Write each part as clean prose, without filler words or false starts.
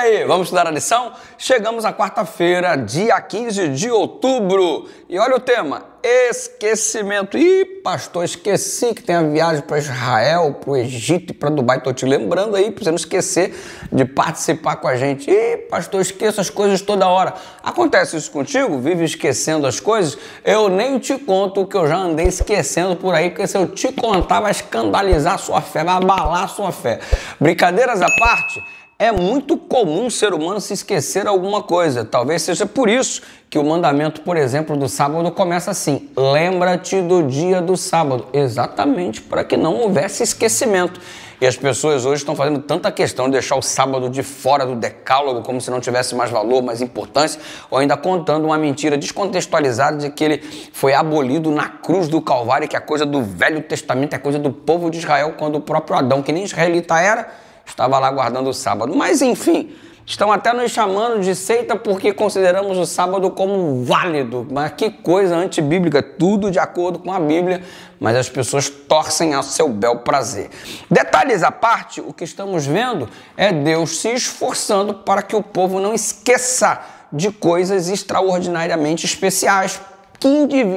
aí, vamos estudar a lição? Chegamos à quarta-feira, dia 15 de outubro. E olha o tema, esquecimento. Ih, pastor, esqueci que tem a viagem para Israel, para o Egito e para Dubai. Estou te lembrando aí para você não esquecer de participar com a gente. Ih, pastor, esqueço as coisas toda hora. Acontece isso contigo? Vive esquecendo as coisas? Eu nem te conto o que eu já andei esquecendo por aí, porque se eu te contar vai escandalizar a sua fé, vai abalar a sua fé. Brincadeiras à parte, é muito comum o ser humano se esquecer alguma coisa. Talvez seja por isso que o mandamento, por exemplo, do sábado começa assim: lembra-te do dia do sábado. Exatamente, para que não houvesse esquecimento. E as pessoas hoje estão fazendo tanta questão de deixar o sábado de fora do decálogo, como se não tivesse mais valor, mais importância, ou ainda contando uma mentira descontextualizada de que ele foi abolido na cruz do Calvário, que é coisa do Velho Testamento, é coisa do povo de Israel, quando o próprio Adão, que nem israelita era, estava lá guardando o sábado. Mas enfim, estão até nos chamando de seita porque consideramos o sábado como válido. Mas que coisa antibíblica, tudo de acordo com a Bíblia, mas as pessoas torcem ao seu bel prazer. Detalhes à parte, o que estamos vendo é Deus se esforçando para que o povo não esqueça de coisas extraordinariamente especiais, que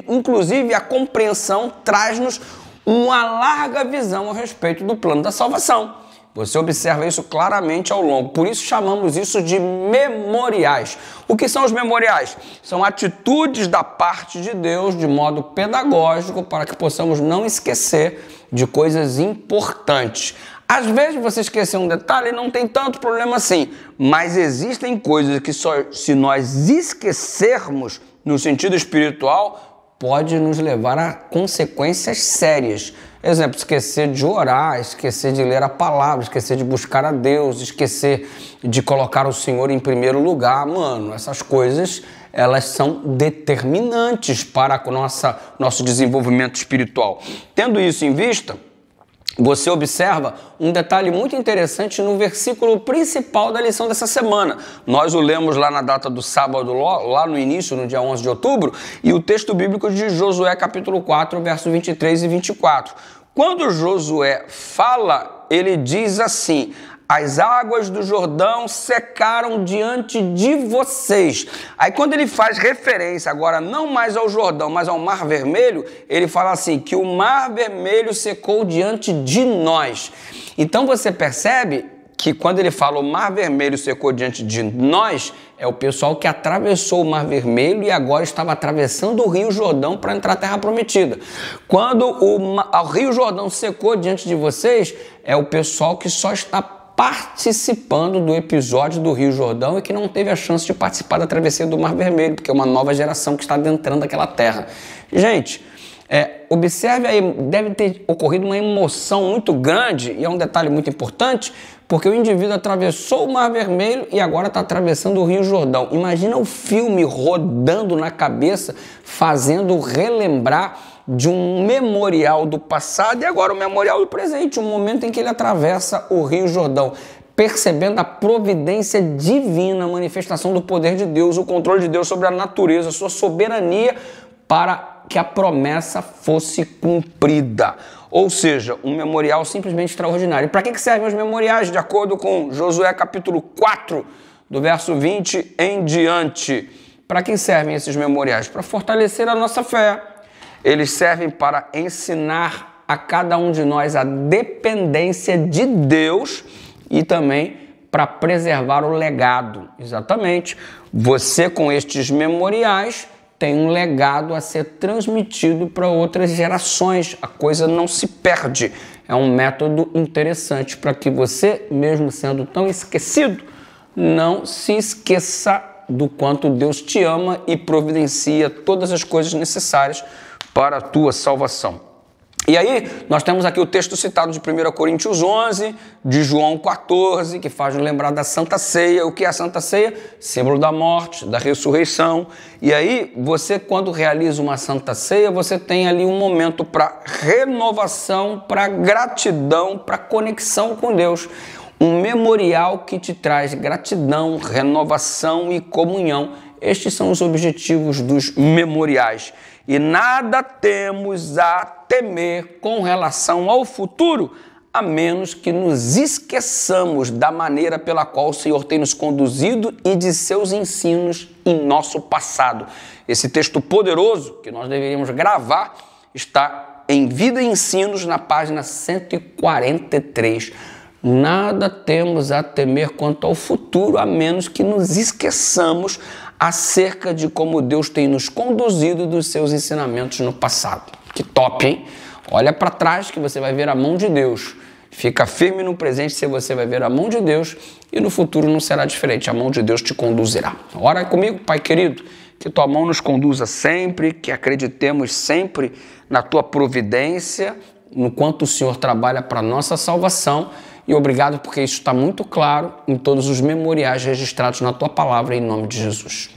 inclusive a compreensão traz-nos uma larga visão a respeito do plano da salvação. Você observa isso claramente ao longo, por isso chamamos isso de memoriais. O que são os memoriais? São atitudes da parte de Deus de modo pedagógico para que possamos não esquecer de coisas importantes. Às vezes você esquecer um detalhe não tem tanto problema assim, mas existem coisas que só se nós esquecermos no sentido espiritual pode nos levar a consequências sérias. Exemplo, esquecer de orar, esquecer de ler a palavra, esquecer de buscar a Deus, esquecer de colocar o Senhor em primeiro lugar. Mano, essas coisas, elas são determinantes para o nosso desenvolvimento espiritual. Tendo isso em vista, você observa um detalhe muito interessante no versículo principal da lição dessa semana. Nós o lemos lá na data do sábado, lá no início, no dia 11 de outubro, e o texto bíblico de Josué, capítulo 4, verso 23 e 24. Quando Josué fala, ele diz assim: as águas do Jordão secaram diante de vocês. Aí quando ele faz referência agora não mais ao Jordão, mas ao Mar Vermelho, ele fala assim, que o Mar Vermelho secou diante de nós. Então você percebe que quando ele fala o Mar Vermelho secou diante de nós, é o pessoal que atravessou o Mar Vermelho e agora estava atravessando o Rio Jordão para entrar na Terra Prometida. Quando o Rio Jordão secou diante de vocês, é o pessoal que só está participando do episódio do Rio Jordão e que não teve a chance de participar da travessia do Mar Vermelho, porque é uma nova geração que está adentrando aquela terra. Gente, observe aí, deve ter ocorrido uma emoção muito grande, e é um detalhe muito importante, porque o indivíduo atravessou o Mar Vermelho e agora está atravessando o Rio Jordão. Imagina o filme rodando na cabeça, fazendo relembrar de um memorial do passado e agora o memorial do presente, um momento em que ele atravessa o Rio Jordão, percebendo a providência divina, a manifestação do poder de Deus, o controle de Deus sobre a natureza, a sua soberania para que a promessa fosse cumprida. Ou seja, um memorial simplesmente extraordinário. E para que servem os memoriais? De acordo com Josué capítulo 4, do verso 20 em diante. Para que servem esses memoriais? Para fortalecer a nossa fé. Eles servem para ensinar a cada um de nós a dependência de Deus e também para preservar o legado. Exatamente. Você, com estes memoriais, tem um legado a ser transmitido para outras gerações. A coisa não se perde. É um método interessante para que você, mesmo sendo tão esquecido, não se esqueça do quanto Deus te ama e providencia todas as coisas necessárias para a tua salvação. E aí, nós temos aqui o texto citado de 1 Coríntios 11, de João 14, que faz nos lembrar da Santa Ceia. O que é a Santa Ceia? Símbolo da morte, da ressurreição. E aí, você, quando realiza uma Santa Ceia, você tem ali um momento para renovação, para gratidão, para conexão com Deus. Um memorial que te traz gratidão, renovação e comunhão. Estes são os objetivos dos memoriais. E nada temos a temer com relação ao futuro, a menos que nos esqueçamos da maneira pela qual o Senhor tem nos conduzido e de seus ensinos em nosso passado. Esse texto poderoso que nós deveríamos gravar está em Vida e Ensinos, na página 143. Nada temos a temer quanto ao futuro, a menos que nos esqueçamos acerca de como Deus tem nos conduzido dos seus ensinamentos no passado. Que top, hein? Olha para trás que você vai ver a mão de Deus. Fica firme no presente, se você vai ver a mão de Deus, e no futuro não será diferente. A mão de Deus te conduzirá. Ora comigo, Pai querido, que tua mão nos conduza sempre, que acreditemos sempre na tua providência, no quanto o Senhor trabalha para a nossa salvação. E obrigado porque isso está muito claro em todos os memoriais registrados na tua palavra, em nome de Jesus.